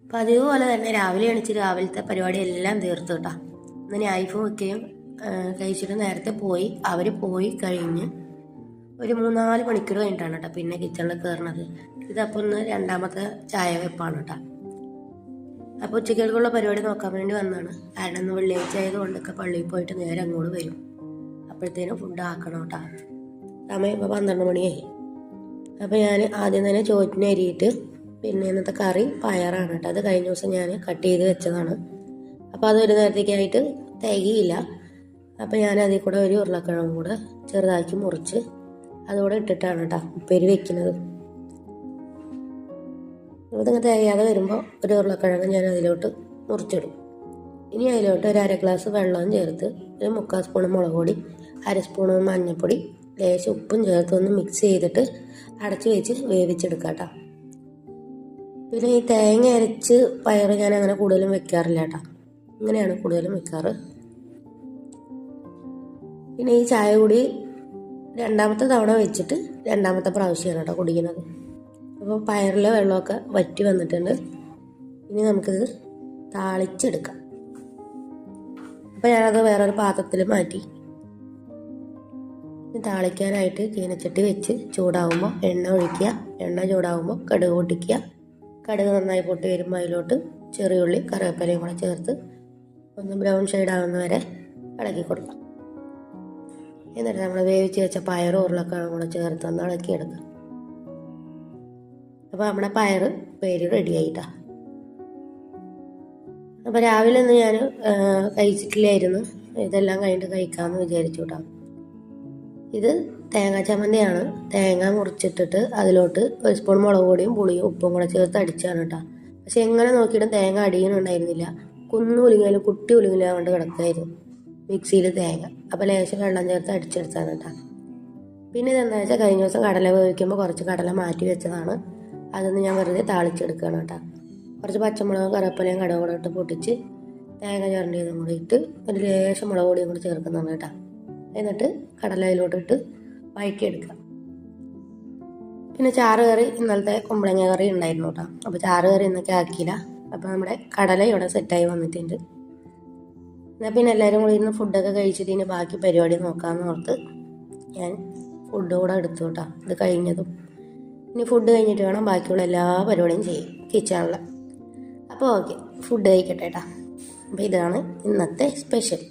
അപ്പോൾ അതുപോലെ തന്നെ രാവിലെ എണീച്ച് രാവിലത്തെ പരിപാടി എല്ലാം തീർത്തു കേട്ടോ. ഇന്ന് നൈഫ് വെക്കുകയും കഴിച്ചിട്ട് നേരത്തെ പോയി. അവർ പോയി കഴിഞ്ഞ് ഒരു 3-4 മണിക്കൂർ കഴിഞ്ഞിട്ടാണ് കേട്ടോ പിന്നെ കിച്ചണിൽ കയറുന്നത്. ഇതപ്പോൾ ഒന്ന് രണ്ടാമത്തെ ചായ വെപ്പാണ് കേട്ടോ. അപ്പോൾ ഉച്ചക്കേക്കുള്ള പരിപാടി നോക്കാൻ വേണ്ടി വന്നതാണ്. കാരണം ഇന്ന് വെള്ളിയാഴ്ച ആയതുകൊണ്ടൊക്കെ പള്ളിയിൽ പോയിട്ട് നേരെ അങ്ങോട്ട് വരും. അപ്പോഴത്തേനും ഫുഡ് ആക്കണം കേട്ടോ. സമയം ഇപ്പോൾ 12 മണിയായി. അപ്പോൾ ഞാൻ ആദ്യം തന്നെ ചോറ്റിന് അരിയിട്ട് പിന്നെ ഇന്നത്തെ കറി പയറാണ് കേട്ടോ. അത് കഴിഞ്ഞ ദിവസം ഞാൻ കട്ട് ചെയ്ത് വെച്ചതാണ്. അപ്പോൾ അത് ഒരു നേരത്തേക്കായിട്ട് തികയില്ല. അപ്പോൾ ഞാൻ അതിൽ കൂടെ ഒരു ഉരുളക്കിഴങ്ങും കൂടെ ചെറുതാക്കി മുറിച്ച് അതുകൂടെ ഇട്ടിട്ടാണ് കേട്ടോ ഉപ്പേരി വെക്കുന്നത്. ഇതിങ്ങനെ തികയാതെ വരുമ്പോൾ ഒരു ഉരുളക്കിഴങ്ങ് ഞാൻ അതിലോട്ട് മുറിച്ചിടും. ഇനി അതിലോട്ട് ഒരു 1/2 ഗ്ലാസ് വെള്ളം ചേർത്ത് ഒരു 3/4 സ്പൂൺ മുളക് പൊടി, 1/2 സ്പൂൺ മഞ്ഞൾപ്പൊടി, ലേശം ഉപ്പും ചേർത്ത് ഒന്ന് മിക്സ് ചെയ്തിട്ട് അടച്ച് വെച്ച് വേവിച്ചെടുക്കാം കേട്ടോ. പിന്നെ ഈ തേങ്ങ അരച്ച് പയർ ഞാൻ അങ്ങനെ കൂടുതലും വെക്കാറില്ല കേട്ടോ. ഇങ്ങനെയാണ് കൂടുതലും വെക്കാറ്. പിന്നെ ഈ ചായ കൂടി രണ്ടാമത്തെ തവണ വെച്ചിട്ട് രണ്ടാമത്തെ പ്രാവശ്യമാണ് കേട്ടോ കുടിക്കുന്നത്. അപ്പോൾ പയറിലെ വെള്ളമൊക്കെ വറ്റി വന്നിട്ടുണ്ട്. ഇനി നമുക്കിത് താളിച്ചെടുക്കാം. അപ്പോൾ ഞാനത് വേറൊരു പാത്രത്തിൽ മാറ്റി. താളിക്കാനായിട്ട് ചീനച്ചട്ടി വെച്ച് ചൂടാവുമ്പോൾ എണ്ണ ഒഴിക്കുക. എണ്ണ ചൂടാവുമ്പോൾ കടുക് പൊട്ടിക്കുക. കടുക് നന്നായി പൊട്ടി വരുമ്പോൾ അതിലോട്ട് ചെറിയുള്ളി കറിവേപ്പിലയും കൂടെ ചേർത്ത് ഒന്ന് ബ്രൗൺ ഷെയ്ഡ് ആവുന്ന വരെ ഇളക്കി കൊടുക്കാം. എന്നിട്ട് നമ്മൾ വേവിച്ച് വെച്ച പയറും ഉരുളക്കിഴങ്ങും കൂടെ ചേർത്ത് ഒന്ന് ഇളക്കിയെടുക്കാം. അപ്പോൾ നമ്മുടെ പയർ പേര് റെഡി ആയിട്ടാ. അപ്പോൾ രാവിലെ ഒന്ന് ഞാൻ കഴിച്ചിട്ടില്ലായിരുന്നു. ഇതെല്ലാം കഴിഞ്ഞിട്ട് കഴിക്കാമെന്ന് വിചാരിച്ചു കേട്ടോ. ഇത് തേങ്ങാ ചമ്മന്തിയാണ്. തേങ്ങ മുറിച്ചിട്ടിട്ട് അതിലോട്ട് 1 സ്പൂൺ മുളക് പൊടിയും പുളിയും ഉപ്പും കൂടെ ചേർത്ത് അടിച്ചാണ് കേട്ടോ. പക്ഷെ എങ്ങനെ നോക്കിയിട്ടും തേങ്ങ അടിയുന്നുണ്ടായിരുന്നില്ല. കുന്നു ഉലുങ്ങിയാലും കുട്ടി ഉലുങ്ങില്ല കൊണ്ട് കിടക്കായിരുന്നു മിക്സിയിൽ തേങ്ങ. അപ്പോൾ ലേശം വെള്ളം ചേർത്ത് അടിച്ചെടുത്താണ് കേട്ടോ. പിന്നെ ഇതെന്താ വെച്ചാൽ കഴിഞ്ഞ ദിവസം കടല വേവിക്കുമ്പോൾ കുറച്ച് കടല മാറ്റി വെച്ചതാണ്. അതൊന്ന് ഞാൻ വെറുതെ താളിച്ചെടുക്കുകയാണ് കേട്ടോ. കുറച്ച് പച്ചമുളകും കറിവേപ്പിലയും കടുകും കൂടെ ഇട്ട് പൊട്ടിച്ച് തേങ്ങ ചുരണ്ടിയതും കൂടി ഇട്ട് ഒരു ലേശം മുളക് പൊടിയും കൂടി ചേർക്കുന്നതാണ് കേട്ടോ. എന്നിട്ട് കടലയിലോട്ടിട്ട് വഴറ്റിയെടുക്കുക. പിന്നെ ചാറ് കറി ഇന്നലത്തെ കുമ്പളങ്ങ കറി ഉണ്ടായിരുന്നു കേട്ടോ. അപ്പോൾ ചാറ് കറി ഇന്നൊക്കെ ആക്കിയില്ല. അപ്പോൾ നമ്മുടെ കടല ഇവിടെ സെറ്റായി വന്നിട്ടുണ്ട്. എന്നാൽ പിന്നെ എല്ലാവരും കൂടി ഇരുന്ന് ഫുഡൊക്കെ കഴിച്ചിട്ട് ഇനി ബാക്കി പരിപാടി നോക്കാമെന്ന് ഓർത്ത് ഞാൻ ഫുഡ് കൂടെ എടുത്തു കേട്ടോ. ഇത് കഴിഞ്ഞതും ഇനി ഫുഡ് കഴിഞ്ഞിട്ട് വേണം ബാക്കിയുള്ള എല്ലാ പരിപാടിയും ചെയ്യും കിച്ചണിൽ. അപ്പോൾ ഓക്കെ, ഫുഡ് കഴിക്കട്ടെ കേട്ടോ. അപ്പോൾ ഇതാണ് ഇന്നത്തെ സ്പെഷ്യൽ.